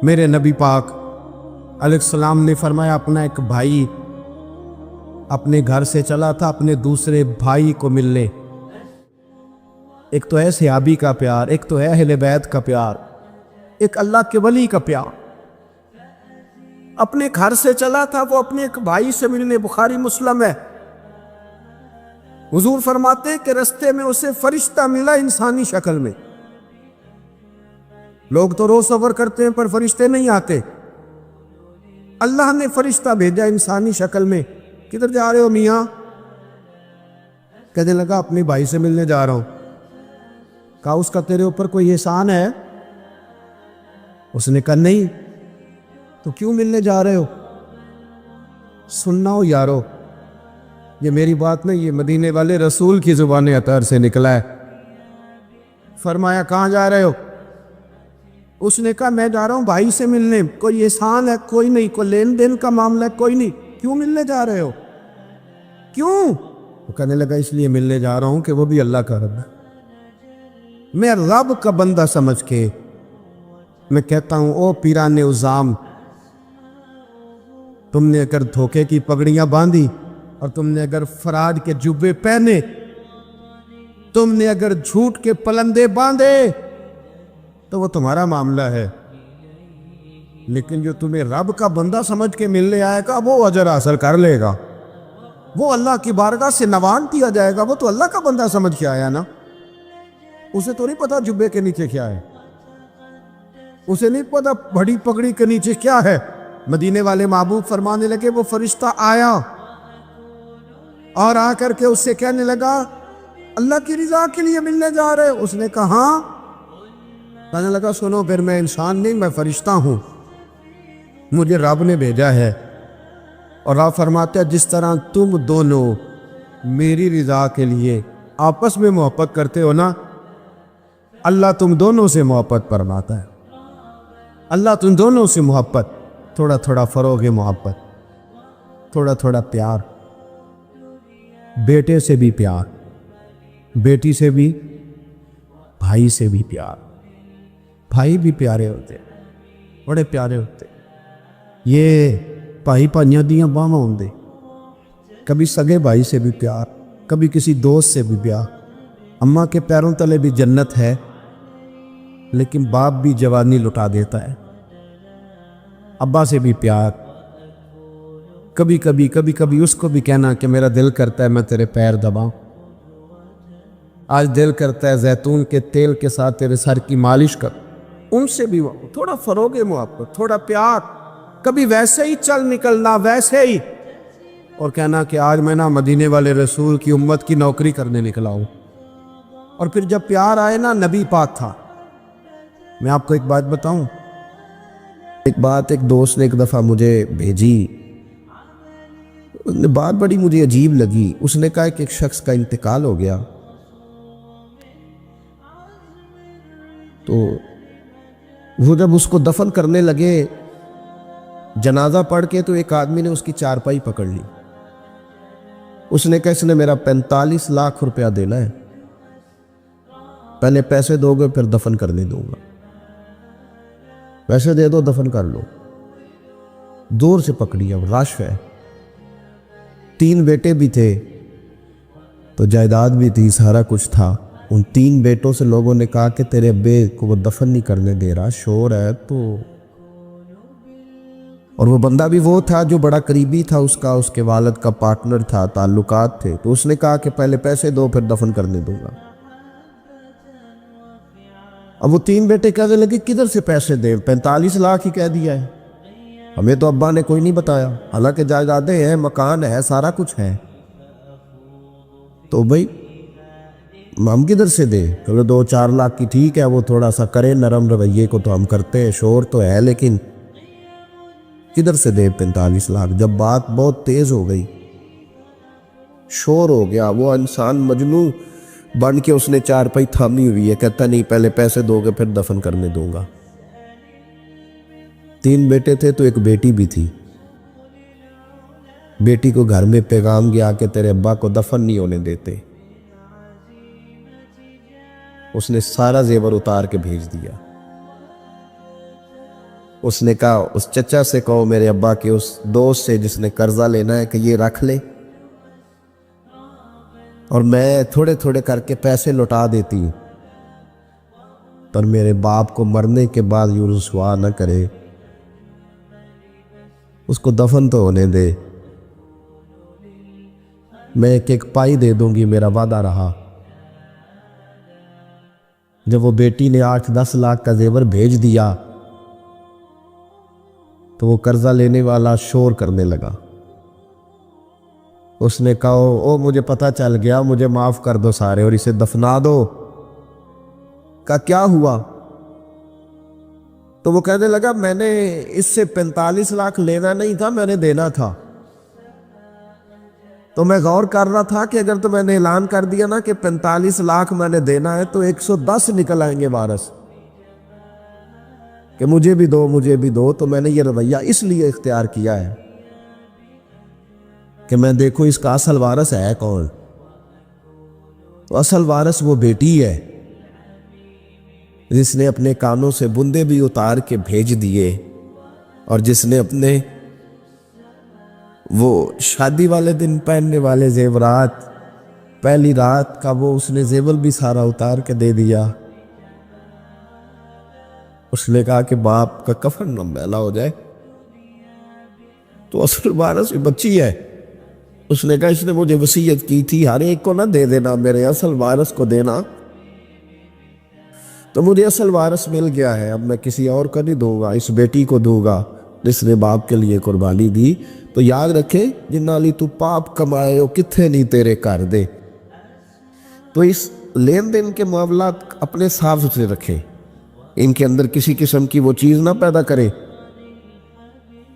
میرے نبی پاک علیہ السلام نے فرمایا اپنا ایک بھائی اپنے گھر سے چلا تھا اپنے دوسرے بھائی کو ملنے. ایک تو ہے صحابی کا پیار، ایک تو ہے اہل بیت کا پیار، ایک اللہ کے ولی کا پیار. اپنے گھر سے چلا تھا وہ اپنے ایک بھائی سے ملنے. بخاری مسلم ہے. حضور فرماتے ہیں کہ رستے میں اسے فرشتہ ملا انسانی شکل میں. لوگ تو روز سفر کرتے ہیں پر فرشتے نہیں آتے. اللہ نے فرشتہ بھیجا انسانی شکل میں. کدھر جا رہے ہو میاں؟ کہنے لگا اپنے بھائی سے ملنے جا رہا ہوں. کہا اس کا تیرے اوپر کوئی احسان ہے؟ اس نے کہا نہیں. تو کیوں ملنے جا رہے ہو؟ سننا ہو یارو، یہ میری بات نہیں، یہ مدینے والے رسول کی زبان اطہر سے نکلا ہے. فرمایا کہاں جا رہے ہو؟ اس نے کہا میں جا رہا ہوں بھائی سے ملنے. کوئی احسان ہے؟ کوئی نہیں. کوئی لین دین کا معاملہ ہے؟ کوئی نہیں. کیوں ملنے جا رہے ہو؟ کیوں؟ وہ کہنے لگا اس لیے ملنے جا رہا ہوں کہ وہ بھی اللہ کا رب ہے. میں رب کا بندہ سمجھ کے میں کہتا ہوں او پیران عظام، تم نے اگر دھوکے کی پگڑیاں باندھی اور تم نے اگر فراڈ کے جبے پہنے، تم نے اگر جھوٹ کے پلندے باندھے تو وہ تمہارا معاملہ ہے، لیکن جو تمہیں رب کا بندہ سمجھ کے ملنے آئے گا وہ اجر حاصل کر لے گا، وہ اللہ کی بارگاہ سے نوان دیا جائے گا. وہ تو اللہ کا بندہ سمجھ کے آیا نا، اسے تو نہیں پتا جبے کے نیچے کیا ہے، اسے نہیں پتا بڑی پگڑی کے نیچے کیا ہے. مدینے والے محبوب فرمانے لگے وہ فرشتہ آیا اور آ کر کے اس سے کہنے لگا اللہ کی رضا کے لیے ملنے جا رہے؟ اس نے کہا ہاں. کہنے لگا سنو پھر میں انسان نہیں، میں فرشتہ ہوں، مجھے رب نے بھیجا ہے. اور آپ فرماتے ہیں جس طرح تم دونوں میری رضا کے لیے آپس میں محبت کرتے ہو نا، اللہ تم دونوں سے محبت فرماتا ہے. اللہ تم دونوں سے محبت، تھوڑا تھوڑا فروغ محبت، تھوڑا تھوڑا پیار. بیٹے سے بھی پیار، بیٹی سے بھی، بھائی سے بھی پیار. بھائی بھی پیارے ہوتے، بڑے پیارے ہوتے. یہ بھائی پائیاں دیاں باواں ہوندے. کبھی سگے بھائی سے بھی پیار، کبھی کسی دوست سے بھی پیار. اماں کے پیروں تلے بھی جنت ہے، لیکن باپ بھی جوانی لٹا دیتا ہے. ابا سے بھی پیار، کبھی کبھی اس کو بھی کہنا کہ میرا دل کرتا ہے میں تیرے پیر دباؤں، آج دل کرتا ہے زیتون کے تیل کے ساتھ تیرے سر کی مالش کر. ان سے بھی تھوڑا فروغ محبت، تھوڑا پیار. کبھی ویسے ہی چل نکلنا، ویسے ہی، اور کہنا کہ آج میں نا مدینے والے رسول کی امت کی نوکری کرنے نکلا ہوں. اور پھر جب پیار آئے نا، نبی پاک تھا. میں آپ کو ایک بات بتاؤں، ایک دوست نے ایک دفعہ مجھے بھیجی، بات بڑی مجھے عجیب لگی. اس نے کہا کہ ایک شخص کا انتقال ہو گیا، تو وہ جب اس کو دفن کرنے لگے جنازہ پڑھ کے، تو ایک آدمی نے اس کی چارپائی پکڑ لی. اس نے کہا اس نے میرا 45 لاکھ روپیہ دینا ہے، پہلے پیسے دو گے پھر دفن کرنے دوں گا. پیسے دے دو دفن کر لو. دور سے پکڑی، اب رش ہے. 3 بیٹے بھی تھے تو جائیداد بھی تھی، سارا کچھ تھا. ان 3 بیٹوں سے لوگوں نے کہا کہ تیرے ابے کو وہ دفن نہیں کرنے دے رہا، شور ہے تو. اور وہ بندہ بھی وہ تھا جو بڑا قریبی تھا اس کا، اس کے والد کا پارٹنر تھا، تعلقات تھے. تو اس نے کہا کہ پہلے پیسے دو پھر دفن کرنے دوں گا. اب وہ 3 بیٹے کہنے لگے کدھر سے پیسے دیں، 45 لاکھ ہی کہہ دیا ہے، ہمیں تو ابا نے کوئی نہیں بتایا، حالانکہ جائیدادیں ہیں، مکان ہے، سارا کچھ ہے. تو بھائی ہم کدھر سے دیں؟ چلو 2-4 لاکھ کی ٹھیک ہے، وہ تھوڑا سا کرے نرم رویے کو تو ہم کرتے ہیں، شور تو ہے، لیکن کدھر سے دیں 45 لاکھ؟ جب بات بہت تیز ہو گئی، شور ہو گیا، وہ انسان مجنون بن کے اس نے چارپائی تھامی ہوئی ہے، کہتا نہیں پہلے پیسے دو گے پھر دفن کرنے دوں گا. 3 بیٹے تھے تو ایک بیٹی بھی تھی. بیٹی کو گھر میں پیغام گیا کہ تیرے ابا کو دفن نہیں ہونے دیتے. اس نے سارا زیور اتار کے بھیج دیا. اس نے کہا اس چچا سے کہو میرے ابا کے اس دوست سے جس نے قرضہ لینا ہے کہ یہ رکھ لے اور میں تھوڑے تھوڑے کر کے پیسے لوٹا دیتی ہوں، اور میرے باپ کو مرنے کے بعد یوں رسوا نہ کرے، اس کو دفن تو ہونے دے، میں ایک ایک پائی دے دوں گی، میرا وعدہ رہا۔ جب وہ بیٹی نے 8-10 لاکھ کا زیور بھیج دیا تو وہ قرضہ لینے والا شور کرنے لگا۔ اس نے کہا او مجھے پتہ چل گیا، مجھے معاف کر دو سارے اور اسے دفنا دو۔ کہا کیا ہوا؟ تو وہ کہنے لگا میں نے اس سے 45 لاکھ لینا نہیں تھا، میں نے دینا تھا، تو میں غور کر رہا تھا کہ اگر تو میں نے اعلان کر دیا نا کہ 45 لاکھ میں نے دینا ہے تو 110 نکل آئیں گے وارث کہ مجھے بھی دو مجھے بھی دو، تو میں نے یہ رویہ اس لیے اختیار کیا ہے کہ میں دیکھوں اس کا اصل وارث ہے کون۔ تو اصل وارث وہ بیٹی ہے جس نے اپنے کانوں سے بندے بھی اتار کے بھیج دیے، اور جس نے اپنے وہ شادی والے دن پہننے والے زیورات پہلی رات کا وہ اس نے زیور بھی سارا اتار کے دے دیا۔ اس نے کہا کہ باپ کا کفن نہ میلا ہو جائے، تو اصل وارث بچی ہے۔ اس نے کہا اس نے مجھے وصیت کی تھی ہر ایک کو نہ دے دینا، میرے اصل وارث کو دینا، تو مجھے اصل وارث مل گیا ہے، اب میں کسی اور کو نہیں دوں گا، اس بیٹی کو دوں گا جس نے باپ کے لیے قربانی دی۔ تو یاد رکھے جنہ لی تو پاپ کمائے ہو کتھے نہیں تیرے کر دے۔ تو اس لین دین کے معاملات اپنے صاف ستھرے رکھے، ان کے اندر کسی قسم کی وہ چیز نہ پیدا کرے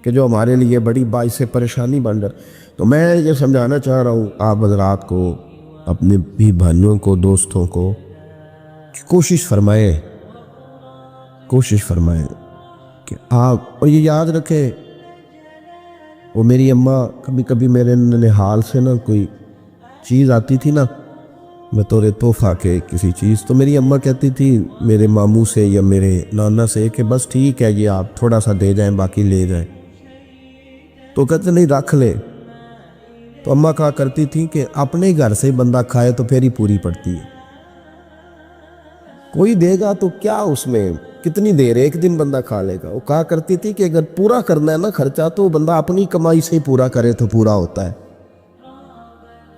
کہ جو ہمارے لیے بڑی باعث پریشانی بن جائے۔ تو میں یہ سمجھانا چاہ رہا ہوں آپ حضرات کو، اپنے بھی بھائیوں کو، دوستوں کو، کہ کوشش فرمائیں کہ آپ، اور یہ یاد رکھیں وہ میری اماں کبھی کبھی میرے ننہال سے نا کوئی چیز آتی تھی نا بطور تحفہ کے کسی چیز، تو میری اماں کہتی تھی میرے ماموں سے یا میرے نانا سے کہ بس ٹھیک ہے یہ آپ تھوڑا سا دے جائیں باقی لے جائیں، تو کہتے نہیں رکھ لے۔ تو اماں کہا کرتی تھی کہ اپنے گھر سے بندہ کھائے تو پھر ہی پوری پڑتی ہے، کوئی دے گا تو کیا اس میں کتنی دیر ایک دن بندہ کھا لے گا۔ وہ کہا کرتی تھی کہ اگر پورا کرنا ہے نا خرچہ تو بندہ اپنی کمائی سے ہی پورا کرے تو پورا ہوتا ہے۔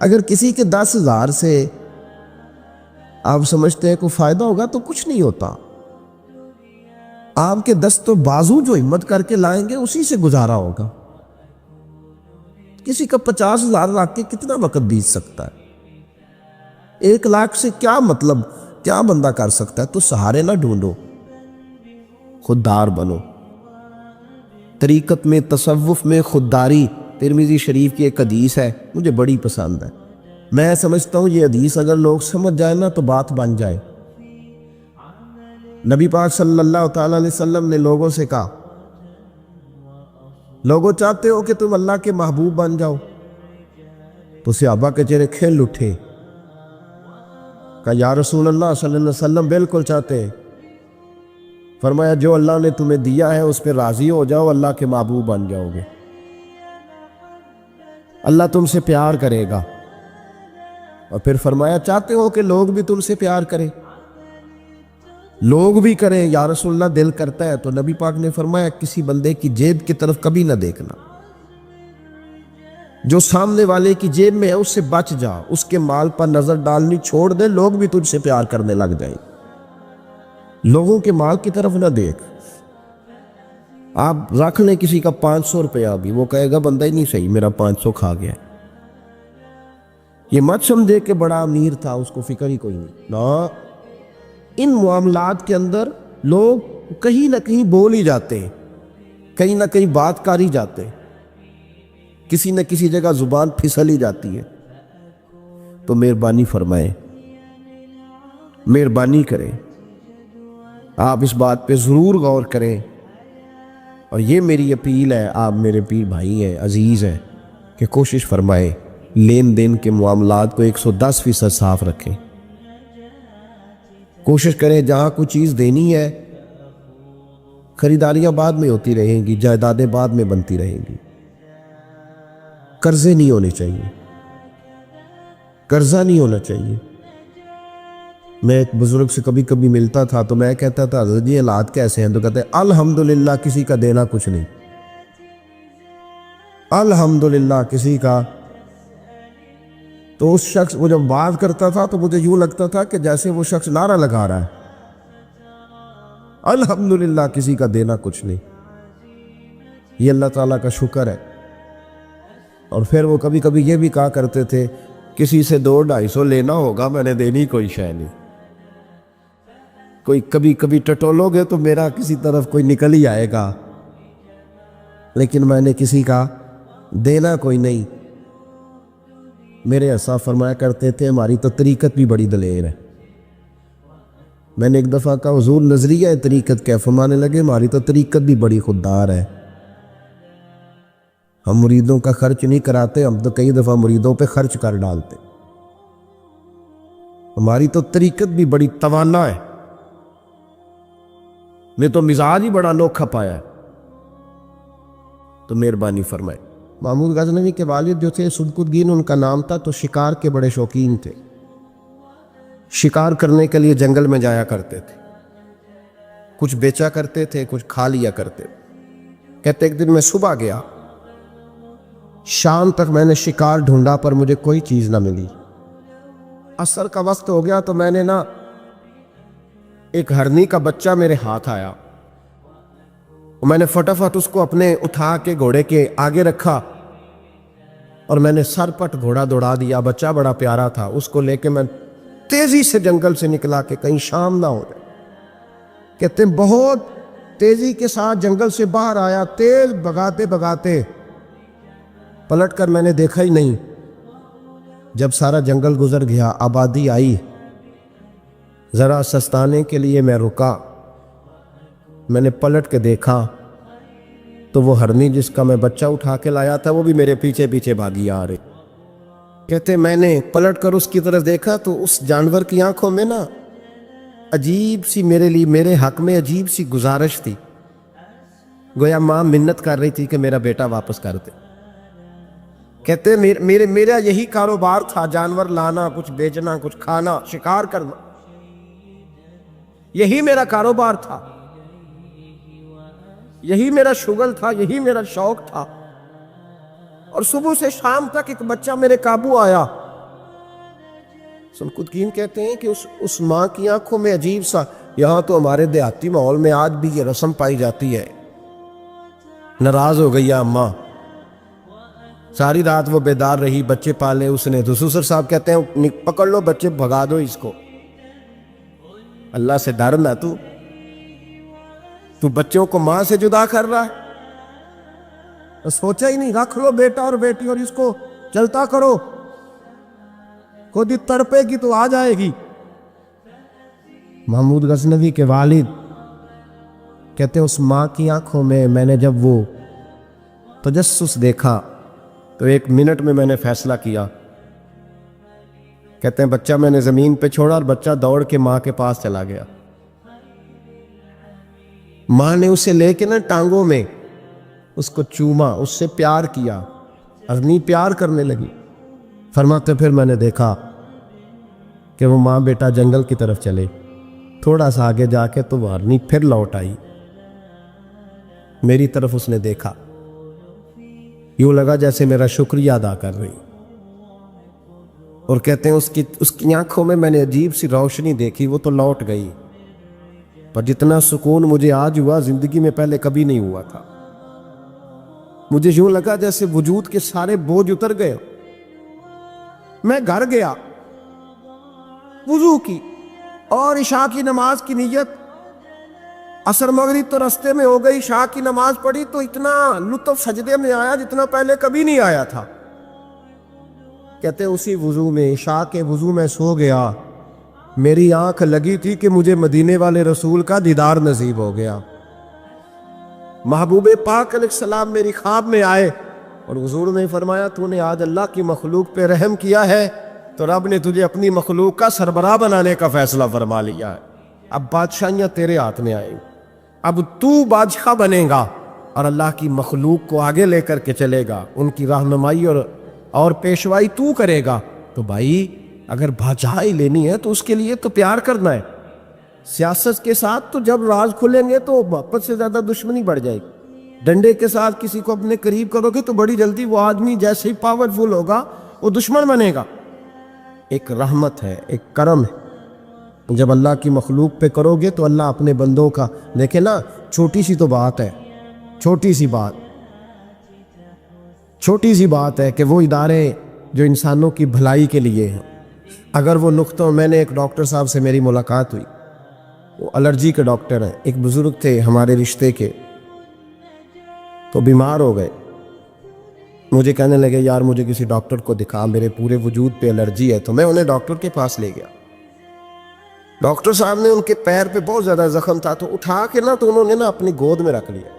اگر کسی کے 10,000 سے آپ سمجھتے ہیں کوئی فائدہ ہوگا تو کچھ نہیں ہوتا، آپ کے دست و بازو جو ہمت کر کے لائیں گے اسی سے گزارا ہوگا۔ کسی کا 50,000 رکھ کے کتنا وقت بیت سکتا ہے؟ 1 لاکھ سے کیا مطلب، کیا بندہ کر سکتا ہے؟ تو سہارے نہ ڈھونڈو، خوددار بنو۔ طریقت میں، تصوف میں خودداری، ترمذی شریف کی ایک حدیث ہے، مجھے بڑی پسند ہے۔ میں سمجھتا ہوں یہ حدیث اگر لوگ سمجھ جائیں نا تو بات بن جائے۔ نبی پاک صلی اللہ تعالیٰ علیہ وسلم نے لوگوں سے کہا لوگوں چاہتے ہو کہ تم اللہ کے محبوب بن جاؤ؟ تو صحابہ کے چہرے کھل اٹھے، کہا یا رسول اللہ صلی اللہ علیہ وسلم بالکل چاہتے ہیں۔ فرمایا جو اللہ نے تمہیں دیا ہے اس پہ راضی ہو جاؤ، اللہ کے محبوب بن جاؤ گے، اللہ تم سے پیار کرے گا۔ اور پھر فرمایا چاہتے ہو کہ لوگ بھی تم سے پیار کریں؟ لوگ بھی کریں یا رسول اللہ، دل کرتا ہے۔ تو نبی پاک نے فرمایا کسی بندے کی جیب کی طرف کبھی نہ دیکھنا، جو سامنے والے کی جیب میں ہے اس سے بچ جا، اس کے مال پر نظر ڈالنی چھوڑ دے، لوگ بھی تجھ سے پیار کرنے لگ جائیں۔ لوگوں کے مال کی طرف نہ دیکھ۔ آپ رکھ لیں کسی کا 500 روپیہ بھی، وہ کہے گا بندہ ہی نہیں صحیح، میرا 500 کھا گیا۔ یہ مت سمجھے کہ بڑا امیر تھا، اس کو فکر ہی کوئی نہیں، نا۔ ان معاملات کے اندر لوگ کہیں نہ کہیں بول ہی جاتے ہیں، کہیں نہ کہیں بات کر ہی جاتے ہیں، کسی نہ کسی جگہ زبان پھسل ہی جاتی ہے۔ تو مہربانی فرمائیں، مہربانی کریں، آپ اس بات پہ ضرور غور کریں۔ اور یہ میری اپیل ہے، آپ میرے پیر بھائی ہیں، عزیز ہیں، کہ کوشش فرمائیں لین دین کے معاملات کو 110% صاف رکھیں۔ کوشش کریں جہاں کوئی چیز دینی ہے خریداریاں بعد میں ہوتی رہیں گی، جائیدادیں بعد میں بنتی رہیں گی، قرضے نہیں ہونے چاہیے، قرضہ نہیں ہونا چاہیے۔ میں ایک بزرگ سے کبھی کبھی ملتا تھا تو میں کہتا تھا حضرت جی حالات کیسے ہیں؟ تو کہتے ہیں الحمدللہ کسی کا دینا کچھ نہیں، الحمدللہ کسی کا۔ تو اس شخص وہ جب بات کرتا تھا تو مجھے یوں لگتا تھا کہ جیسے وہ شخص نعرہ لگا رہا ہے، الحمدللہ کسی کا دینا کچھ نہیں۔ یہ اللہ تعالیٰ کا شکر ہے۔ اور پھر وہ کبھی کبھی یہ بھی کہا کرتے تھے کسی سے 200-250 لینا ہوگا میں نے دینی کوئی شے نہیں، کوئی کبھی کبھی ٹٹولو گے تو میرا کسی طرف کوئی نکل ہی آئے گا، لیکن میں نے کسی کا دینا کوئی نہیں۔ میرے اسا فرمایا کرتے تھے ہماری تو طریقت بھی بڑی دلیر ہے۔ میں نے ایک دفعہ کہا حضور نظریہ ہے طریقت کیا؟ فرمانے لگے ہماری تو طریقت بھی بڑی خوددار ہے، ہم مریدوں کا خرچ نہیں کراتے، ہم تو کئی دفعہ مریدوں پہ خرچ کر ڈالتے، ہماری تو طریقت بھی بڑی توانا ہے، نے تو مزاج ہی بڑا انوکھا پایا ہے۔ تو مہربانی فرمائے۔ محمود غزنوی کے والد جو تھے صدق الدین ان کا نام تھا، تو شکار کے بڑے شوقین تھے، شکار کرنے کے لیے جنگل میں جایا کرتے تھے، کچھ بیچا کرتے تھے کچھ کھا لیا کرتے۔ کہتے ایک دن میں صبح گیا، شام تک میں نے شکار ڈھونڈا پر مجھے کوئی چیز نہ ملی۔ عصر کا وقت ہو گیا تو میں نے ایک ہرنی کا بچہ میرے ہاتھ آیا، میں نے فٹافٹ اس کو اپنے اٹھا کے گھوڑے کے آگے رکھا اور میں نے سر پٹ گھوڑا دوڑا دیا۔ بچہ بڑا پیارا تھا، اس کو لے کے میں تیزی سے جنگل سے نکلا کہ کہیں شام نہ ہو جائے۔ کہتے ہیں بہت تیزی کے ساتھ جنگل سے باہر آیا، تیز بھگاتے بھگاتے پلٹ کر میں نے دیکھا ہی نہیں۔ جب سارا جنگل گزر گیا، آبادی آئی، ذرا سستانے کے لیے میں رکا، میں نے پلٹ کے دیکھا تو وہ ہرنی جس کا میں بچہ اٹھا کے لایا تھا وہ بھی میرے پیچھے پیچھے بھاگی آ رہی۔ کہتے میں نے پلٹ کر اس کی طرف دیکھا تو اس جانور کی آنکھوں میں عجیب سی میرے لیے، میرے حق میں عجیب سی گزارش تھی، گویا ماں منت کر رہی تھی کہ میرا بیٹا واپس کر دے۔ کہتے میرا یہی کاروبار تھا، جانور لانا، کچھ بیچنا، کچھ کھانا، شکار کرنا، یہی میرا کاروبار تھا، یہی میرا شغل تھا، یہی میرا شوق تھا۔ اور صبح سے شام تک ایک بچہ میرے قابو آیا۔ سنقدین کہتے ہیں کہ اس ماں کی آنکھوں میں عجیب سا، یہاں تو ہمارے دیہاتی ماحول میں آج بھی یہ رسم پائی جاتی ہے، ناراض ہو گئی اماں، ساری رات وہ بیدار رہی، بچے پالے اس نے۔ تو سسر صاحب کہتے ہیں پکڑ لو بچے، بھگا دو اس کو، اللہ سے ڈر نہ، تو بچوں کو ماں سے جدا کر رہا ہے، سوچا ہی نہیں، رکھ لو بیٹا اور بیٹی اور اس کو چلتا کرو، خود ہی تڑپے گی تو آ جائے گی۔ محمود غزنوی کے والد کہتے ہیں اس ماں کی آنکھوں میں نے جب وہ تجسس دیکھا تو 1 منٹ میں نے فیصلہ کیا۔ کہتے ہیں بچہ میں نے زمین پہ چھوڑا اور بچہ دوڑ کے ماں کے پاس چلا گیا۔ ماں نے اسے لے کے ٹانگوں میں اس کو چوما، اس سے پیار کیا، ہرنی پیار کرنے لگی۔ فرماتے پھر میں نے دیکھا کہ وہ ماں بیٹا جنگل کی طرف چلے، تھوڑا سا آگے جا کے تو وہ ہرنی پھر لوٹ آئی، میری طرف اس نے دیکھا، یوں لگا جیسے میرا شکریہ ادا کر رہی۔ اور کہتے ہیں اس کی آنکھوں میں نے عجیب سی روشنی دیکھی، وہ تو لوٹ گئی، پر جتنا سکون مجھے آج ہوا زندگی میں پہلے کبھی نہیں ہوا تھا۔ مجھے یوں لگا جیسے وجود کے سارے بوجھ اتر گئے۔ میں گھر گیا، وضو کی اور عشاء کی نماز کی نیت، عصر مغرب تو رستے میں ہو گئی، عشاء کی نماز پڑھی تو اتنا لطف سجدے میں آیا جتنا پہلے کبھی نہیں آیا تھا۔ کہتے اسی وضو میں، عشاء کے وضو میں سو گیا، میری آنکھ لگی تھی کہ مجھے مدینے والے رسول کا دیدار نصیب ہو گیا۔ محبوب پاک علیہ السلام میری خواب میں آئے اور حضور نے فرمایا تو نے آج اللہ کی مخلوق پہ رحم کیا ہے تو رب نے تجھے اپنی مخلوق کا سربراہ بنانے کا فیصلہ فرما لیا ہے، اب بادشاہیاں تیرے ہاتھ میں آئیں۔ اب تو بادشاہ بنے گا اور اللہ کی مخلوق کو آگے لے کر کے چلے گا، ان کی رہنمائی اور پیشوائی تو کرے گا۔ تو بھائی اگر بادشاہی لینی ہے تو اس کے لیے تو پیار کرنا ہے۔ سیاست کے ساتھ تو جب راز کھلیں گے تو محبت سے زیادہ دشمنی بڑھ جائے گی۔ ڈنڈے کے ساتھ کسی کو اپنے قریب کرو گے تو بڑی جلدی وہ آدمی جیسے ہی پاورفل ہوگا وہ دشمن بنے گا۔ ایک رحمت ہے، ایک کرم ہے، جب اللہ کی مخلوق پہ کرو گے تو اللہ اپنے بندوں کا، دیکھیں نا چھوٹی سی تو بات ہے، چھوٹی سی بات ہے کہ وہ ادارے جو انسانوں کی بھلائی کے لیے ہیں، اگر وہ نقطوں، میں نے ایک ڈاکٹر صاحب سے میری ملاقات ہوئی، وہ الرجی کے ڈاکٹر ہیں، ایک بزرگ تھے ہمارے رشتے کے، تو بیمار ہو گئے، مجھے کہنے لگے یار مجھے کسی ڈاکٹر کو دکھا، میرے پورے وجود پہ الرجی ہے۔ تو میں انہیں ڈاکٹر کے پاس لے گیا۔ ڈاکٹر صاحب نے ان کے پیر پہ بہت زیادہ زخم تھا تو اٹھا کے نا تو انہوں نے نا اپنی گود میں رکھ لیا۔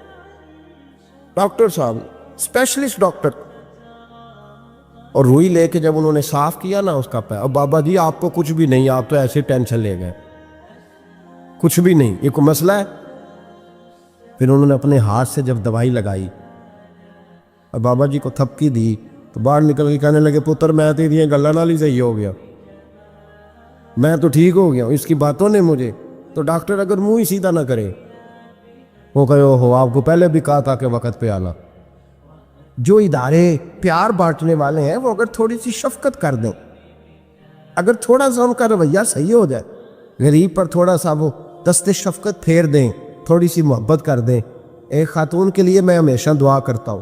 ڈاکٹر صاحب اسپیشلسٹ ڈاکٹر، اور روئی لے کے جب انہوں نے صاف کیا نا اس کا پیر، اب بابا جی آپ کو کچھ بھی نہیں، آپ تو ایسے ٹینشن لے گئے، کچھ بھی نہیں، یہ کوئی مسئلہ ہے؟ پھر انہوں نے اپنے ہاتھ سے جب دوائی لگائی اور بابا جی کو تھپکی دی تو باہر نکل کے کہنے لگے پتر میں تیری یہ گلا نال ہی صحیح ہو گیا، میں تو ٹھیک ہو گیا ہوں، اس کی باتوں نے مجھے۔ تو ڈاکٹر اگر منہ ہی سیدھا نہ کرے، وہ کہے ہو آپ کو پہلے بھی کہا تھا کہ وقت پہ آنا۔ جو ادارے پیار بانٹنے والے ہیں وہ اگر تھوڑی سی شفقت کر دیں، اگر تھوڑا سا ان کا رویہ صحیح ہو جائے، غریب پر تھوڑا سا وہ دست شفقت پھیر دیں، تھوڑی سی محبت کر دیں۔ ایک خاتون کے لیے میں ہمیشہ دعا کرتا ہوں۔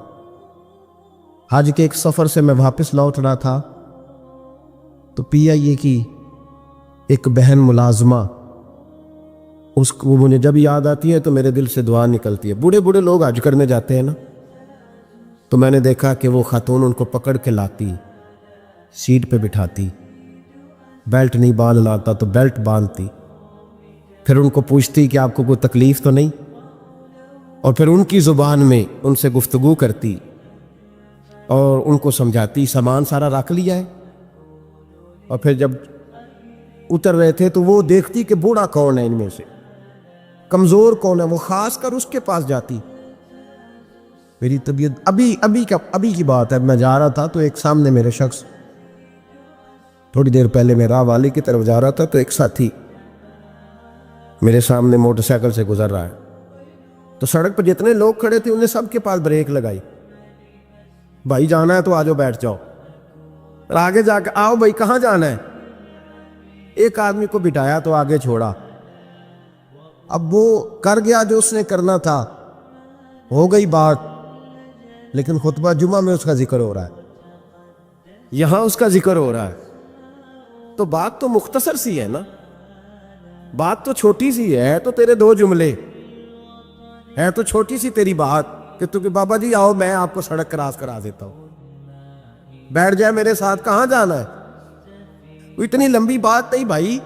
حج کے ایک سفر سے میں واپس لوٹ رہا تھا تو PIA کی ایک بہن ملازمہ، اس کو مجھے جب یاد آتی ہے تو میرے دل سے دعا نکلتی ہے۔ بوڑھے لوگ حج کرنے جاتے ہیں نا، تو میں نے دیکھا کہ وہ خاتون ان کو پکڑ کے لاتی، سیٹ پہ بٹھاتی، بیلٹ نہیں باندھنا آتا تو بیلٹ باندھتی، پھر ان کو پوچھتی کہ آپ کو کوئی تکلیف تو نہیں، اور پھر ان کی زبان میں ان سے گفتگو کرتی اور ان کو سمجھاتی سامان سارا رکھ لیا ہے۔ اور پھر جب اتر رہے تھے تو وہ دیکھتی کہ بوڑھا کون ہے ان میں سے، کمزور کون ہے، وہ خاص کر اس کے پاس جاتی۔ میری طبیعت ابھی کی بات ہے، میں جا رہا تھا تو ایک سامنے میرے شخص، تھوڑی دیر پہلے میں راہ والی کی طرف جا رہا تھا تو ایک ساتھی میرے سامنے موٹر سائیکل سے گزر رہا ہے، تو سڑک پر جتنے لوگ کھڑے تھے انہیں سب کے پاس بریک لگائی، بھائی جانا ہے تو آجو بیٹھ جاؤ، اور آگے جا کے آؤ بھائی کہاں جانا ہے، ایک آدمی کو بٹھایا تو آگے چھوڑا۔ اب وہ کر گیا جو اس نے کرنا تھا، ہو گئی بات، لیکن خطبہ جمعہ میں اس کا ذکر ہو رہا ہے، یہاں اس کا ذکر ہو رہا ہے، تو بات تو مختصر سی ہے نا، بات تو چھوٹی سی ہے، تو تیرے 2 جملے ہے، تو چھوٹی سی تیری بات کہ تو کہ بابا جی آؤ میں آپ کو سڑک کراس کرا دیتا ہوں، بیٹھ جائے میرے ساتھ، کہاں جانا ہے، وہ اتنی لمبی بات نہیں بھائی،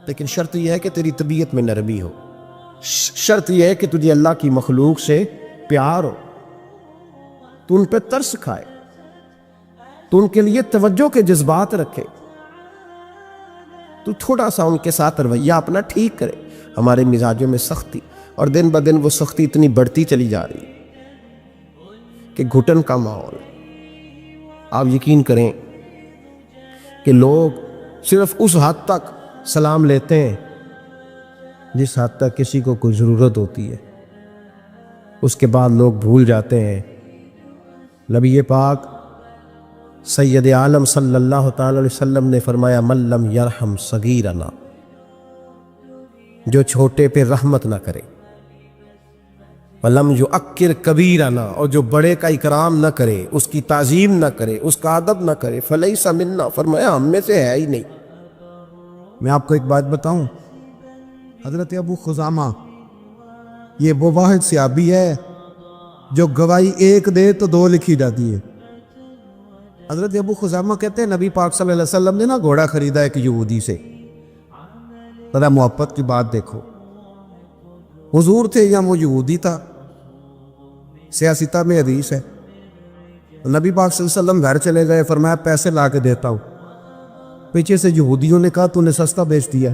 لیکن شرط یہ ہے کہ تیری طبیعت میں نرمی ہو، شرط یہ ہے کہ تجھے اللہ کی مخلوق سے پیار ہو، تو ان پہ ترس کھائے، تو ان کے لیے توجہ کے جذبات رکھے، تو تھوڑا سا ان کے ساتھ رویہ اپنا ٹھیک کرے۔ ہمارے مزاجوں میں سختی، اور دن بدن وہ سختی اتنی بڑھتی چلی جا رہی ہے کہ گھٹن کا ماحول۔ آپ یقین کریں کہ لوگ صرف اس حد تک سلام لیتے ہیں جس حد تک کسی کو کوئی ضرورت ہوتی ہے، اس کے بعد لوگ بھول جاتے ہیں۔ نبی پاک سید عالم صلی اللہ تعالی علیہ وسلم نے فرمایا من لم یرحم صغیرنا، جو چھوٹے پہ رحمت نہ کرے، ولم یؤکر کبیرنا، اور جو بڑے کا اکرام نہ کرے، اس کی تعظیم نہ کرے، اس کا ادب نہ کرے، فلیس منا، فرمایا ہم میں سے ہے ہی نہیں۔ میں آپ کو ایک بات بتاؤں، حضرت ابو خزامہ یہ وہ واحد صحابی ہے جو گواہی 1 دے تو 2 لکھی جاتی ہے۔ حضرت ابو خزامہ کہتے ہیں نبی پاک صلی اللہ علیہ وسلم نے نا گھوڑا خریدا ایک یہودی سے، ذرا محبت کی بات دیکھو، حضور تھے یا وہ یہودی تھا، سیاستہ میں حدیث ہے۔ نبی پاک صلی اللہ علیہ وسلم گھر چلے گئے، فرمایا پیسے لا کے دیتا ہوں، پیچھے سے یہودیوں نے کہا تو نے سستا بیچ دیا۔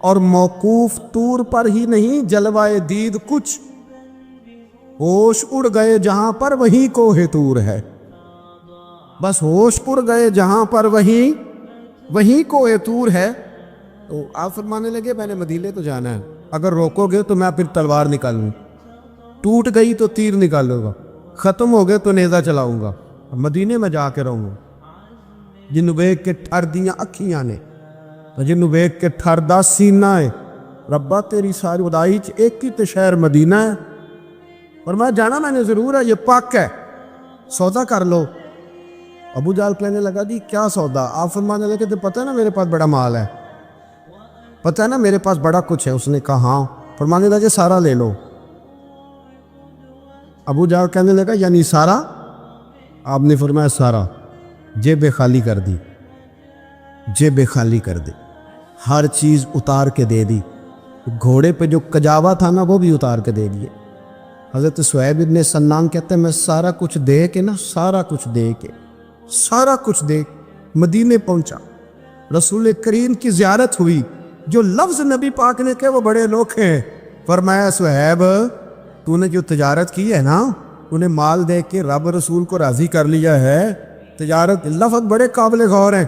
اور موقوف طور پر ہی نہیں، جلوائے دید کچھ، ہوش اڑ گئے جہاں پر وہیں کوہ طور ہے، بس ہوش اڑ گئے جہاں پر وہیں کوہ طور ہے۔ تو آپ فرمانے لگے میں نے مدینے تو جانا ہے، اگر روکو گے تو میں پھر تلوار نکالوں، ٹوٹ گئی تو تیر نکالوں گا، ختم ہو گئے تو نیزہ چلاؤں گا، مدینے میں جا کے رہوں گا۔ جنوں ویکھ کے ٹھر دیاں اکھیاں نے، جنوں ویکھ کے ٹھردا سینہ ہے، ربا تیری ساری خدائی چ ایک ہی تے شہر مدینہ ہے، اور میں جانا میں نے ضرور ہے، یہ پاک ہے، سودا کر لو۔ ابو جہل کہنے لگا جی کیا سودا؟ آپ فرمانے لگے تو پتہ ہے نا میرے پاس بڑا مال ہے، پتہ ہے نا میرے پاس بڑا کچھ ہے۔ اس نے کہا ہاں۔ فرمانے لگے سارا لے لو۔ ابو جہل کہنے لگا یعنی سارا؟ آپ نے فرمایا سارا، جیبیں خالی کر دی، جیبیں خالی کر دی، ہر چیز اتار کے دے دی، گھوڑے پہ جو کجاوا تھا نا وہ بھی اتار کے دے دیے۔ حضرت صہیب ابن سنان کہتے ہیں میں سارا کچھ دے کے نا، سارا کچھ دے کے، سارا کچھ دے مدینے پہنچا۔ رسول کریم کی زیارت ہوئی، جو لفظ نبی پاک نے کہے وہ بڑے انوکھے ہیں۔ فرمایا صہیب تو نے جو تجارت کی ہے نا، تو نے مال دے کے رب رسول کو راضی کر لیا ہے، تجارت لفظ بڑے قابل غور ہیں۔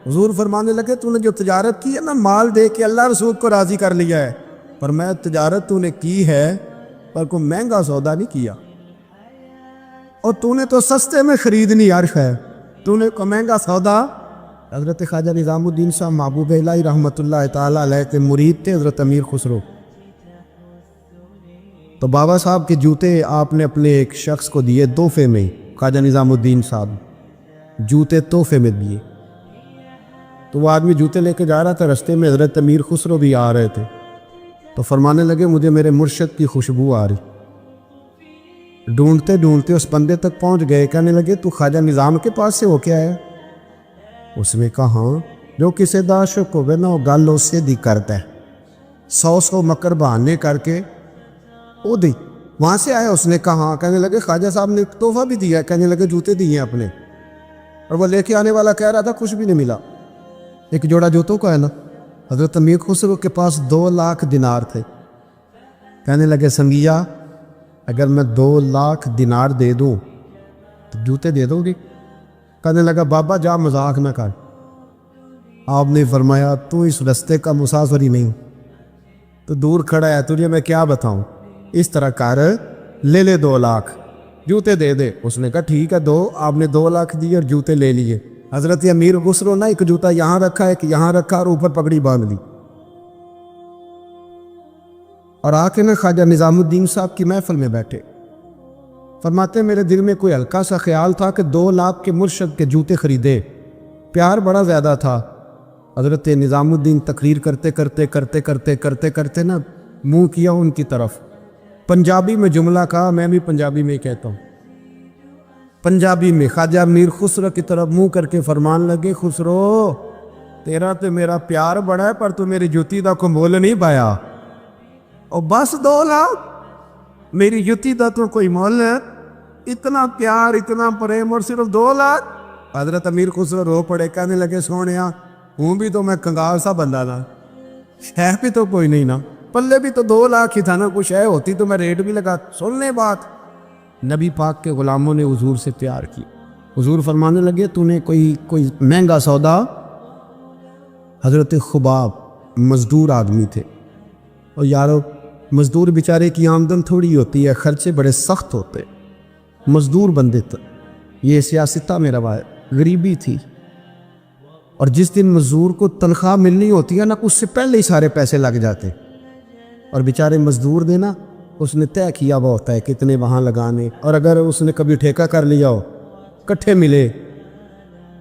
حضور فرمانے لگے تو نے جو تجارت کی ہے نا، مال دے کے اللہ رسول کو راضی کر لیا ہے۔ فرمایا تجارت تو نے کی ہے پر کوئی مہنگا سودا نہیں کیا، اور تو نے تو سستے میں خریدنی عرش ہے، تو نے کوئی مہنگا سودا۔ حضرت خواجہ نظام الدین صاحب محبوب الہی رحمۃ اللہ تعالیٰ علیہ کے مرید تھے، حضرت امیر خسرو۔ تو بابا صاحب کے جوتے آپ نے اپنے ایک شخص کو دیے تحفے میں، خواجہ نظام الدین صاحب جوتے تحفے میں دیے۔ تو وہ آدمی جوتے لے کے جا رہا تھا، رستے میں حضرت امیر خسرو بھی آ رہے تھے، تو فرمانے لگے مجھے میرے مرشد کی خوشبو آ رہی۔ ڈھونڈتے ڈھونڈتے اس بندے تک پہنچ گئے، کہنے لگے تو خواجہ نظام کے پاس سے ہو کے آیا؟ اس نے کہا ہاں، جو کسی دا عاشق ہوگا نا وہ گل اسے دی کرتا ہے، 100 مکر بہانے کر کے وہ دی وہاں سے آیا۔ اس نے کہا ہاں۔ کہنے لگے خواجہ صاحب نے تحفہ بھی دیا ہے؟ کہنے لگے جوتے دیے اپنے، اور وہ لے کے آنے والا کہہ رہا تھا کچھ بھی نہیں ملا، ایک جوڑا جوتوں کا ہے نا۔ حضرت امیر خسرو کے پاس 2 لاکھ دینار تھے۔ کہنے لگے سنگیا اگر میں 2 لاکھ دینار دے دوں تو جوتے دے دو گی؟ کہنے لگا بابا جا مذاق نہ کر۔ آپ نے فرمایا تو اس رستے کا مسافر ہی نہیں، تو دور کھڑا ہے، تجھے میں کیا بتاؤں، اس طرح کر لے لے 2 لاکھ جوتے دے دے۔ اس نے کہا ٹھیک ہے دو۔ آپ نے 2 لاکھ دیے اور جوتے لے لیے۔ حضرت امیر خسرو نے ایک جوتا یہاں رکھا، ایک یہاں رکھا، اور اوپر پگڑی باندھ لی، اور آ کے نا خواجہ نظام الدین صاحب کی محفل میں بیٹھے۔ فرماتے میرے دل میں کوئی ہلکا سا خیال تھا کہ 2 لاکھ کے مرشد کے جوتے خریدے، پیار بڑا زیادہ تھا۔ حضرت نظام الدین تقریر کرتے کرتے کرتے کرتے کرتے کرتے نا منہ کیا ان کی طرف، پنجابی میں جملہ کہا، میں بھی پنجابی میں ہی کہتا ہوں، پنجابی میں خواجہ امیر خسرو کی طرف منہ کر کے فرمان لگے خسرو تیرا تو میرا پیار بڑا ہے پر تو میری جوتی دا کو مول نہیں پایا، اور بس 2 لاکھ میری جوتی دا تو کوئی مول ہے، اتنا پیار اتنا پریم اور صرف 2 لاکھ۔ حضرت امیر خسرو رو پڑے، کہنے لگے سونیا ہوں بھی تو میں کنگال سا بندہ تھا، ہے بھی تو کوئی نہیں نا، پلے بھی تو 2 لاکھ ہی تھا نا، کچھ ہے ہوتی تو میں ریٹ بھی لگا۔ سن لے بات، نبی پاک کے غلاموں نے حضور سے پیار کی۔ حضور فرمانے لگے تو نے کوئی مہنگا سودا؟ حضرت خباب مزدور آدمی تھے، اور یارو مزدور بیچارے کی آمدن تھوڑی ہوتی ہے، خرچے بڑے سخت ہوتے، مزدور بندے تھے، یہ سیاستہ میں روا ہے، غریبی تھی، اور جس دن مزدور کو تنخواہ ملنی ہوتی ہے نا اس سے پہلے ہی سارے پیسے لگ جاتے، اور بیچارے مزدور دینا اس نے طے کیا ہوا ہوتا ہے کتنے وہاں لگانے، اور اگر اس نے کبھی ٹھیکہ کر لیا ہو کٹھے ملے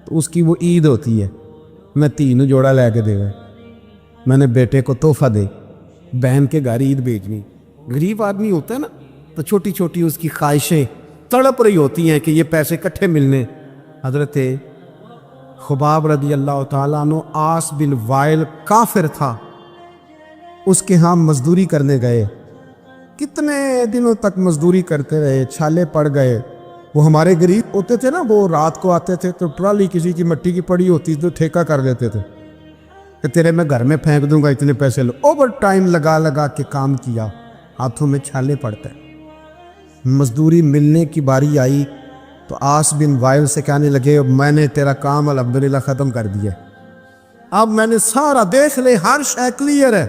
تو اس کی وہ عید ہوتی ہے، میں 3 جوڑا لے کے دے گا، میں نے بیٹے کو تحفہ دے، بہن کے گھر عید بھیجنی۔ غریب آدمی ہوتا ہے نا تو چھوٹی چھوٹی اس کی خواہشیں تڑپ رہی ہوتی ہیں کہ یہ پیسے کٹھے ملنے۔ حضرت خباب رضی اللہ تعالیٰ عنہ آس بن وائل کافر تھا، اس کے ہاں مزدوری کرنے گئے، کتنے دنوں تک مزدوری کرتے رہے، چھالے پڑ گئے۔ وہ ہمارے غریب ہوتے تھے نا، وہ رات کو آتے تھے تو ٹرالی کسی کی مٹی کی پڑی ہوتی تو ٹھیکہ کر لیتے تھے، کہ تیرے میں گھر میں پھینک دوں گا اتنے پیسے لو. اوور ٹائم لگا لگا کے کام کیا, ہاتھوں میں چھالے پڑتے ہیں. مزدوری ملنے کی باری آئی تو آس بن وائل سے کہنے لگے میں نے تیرا کام الحمدللہ ختم کر دیا, اب میں نے سارا دیکھ لے, ہر شے کلیئر ہے,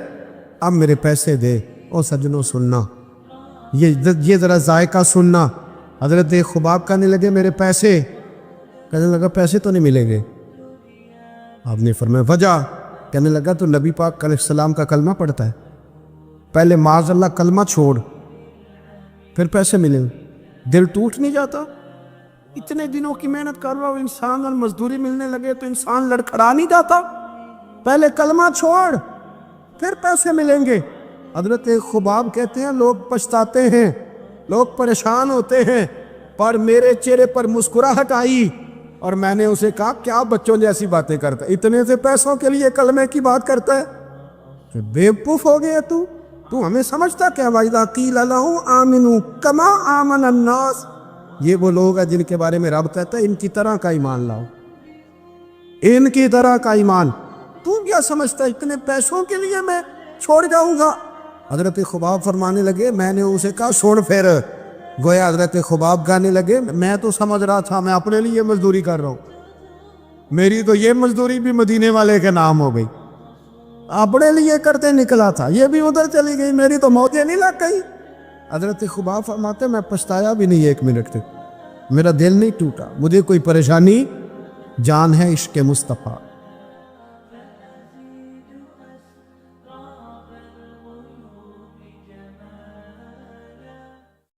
اب میرے پیسے دے. او سجنوں سننا, یہ ذرا ذائقہ سننا. حضرت خباب کہنے لگے میرے پیسے, کہنے لگا پیسے تو نہیں ملیں گے. آپ نے فرمایا وجہ, کہنے لگا تو نبی پاک علیہ السلام کا کلمہ پڑھتا ہے, پہلے معاذ اللہ کلمہ چھوڑ پھر پیسے ملیں. دل ٹوٹ نہیں جاتا؟ اتنے دنوں کی محنت کر رہا ہو انسان اور مزدوری ملنے لگے تو انسان لڑکھڑا نہیں جاتا؟ پہلے کلمہ چھوڑ پھر پیسے ملیں گے. حضرت خباب کہتے ہیں لوگ پچھتاتے ہیں, لوگ پریشان ہوتے ہیں, پر میرے چہرے پر مسکراہٹ آئی اور میں نے اسے کہا کیا بچوں جیسی باتیں کرتا ہے, اتنے سے پیسوں کے لیے کلمے کی بات کرتا ہے؟ بیوقوف ہو گیا تو ہمیں سمجھتا کیا؟ وَإِذَا قِيلَ لَهُمْ آمِنُوا كَمَا آمَنَ النَّاسُ, یہ وہ لوگ ہیں جن کے بارے میں رب کہتا ہے ان کی طرح کا ایمان لاؤ, ان کی طرح کا ایمان. تو کیا سمجھتا ہے اتنے پیسوں کے لیے میں چھوڑ جاؤں گا؟ حضرت خباب فرمانے لگے میں نے اسے کہا چھوڑ پھر. گویا حضرت خباب کہنے لگے میں تو سمجھ رہا تھا میں اپنے لیے مزدوری کر رہا ہوں, میری تو یہ مزدوری بھی مدینے والے کے نام ہو گئی, اپنے لیے کرتے نکلا تھا, یہ بھی ادھر چلی گئی, میری تو موتیں نہیں لگ گئی. حضرت خباب فرماتے میں پچھتایا بھی نہیں ایک منٹ تک, میرا دل نہیں ٹوٹا, مجھے کوئی پریشانی, جان ہے عشق مصطفیٰ.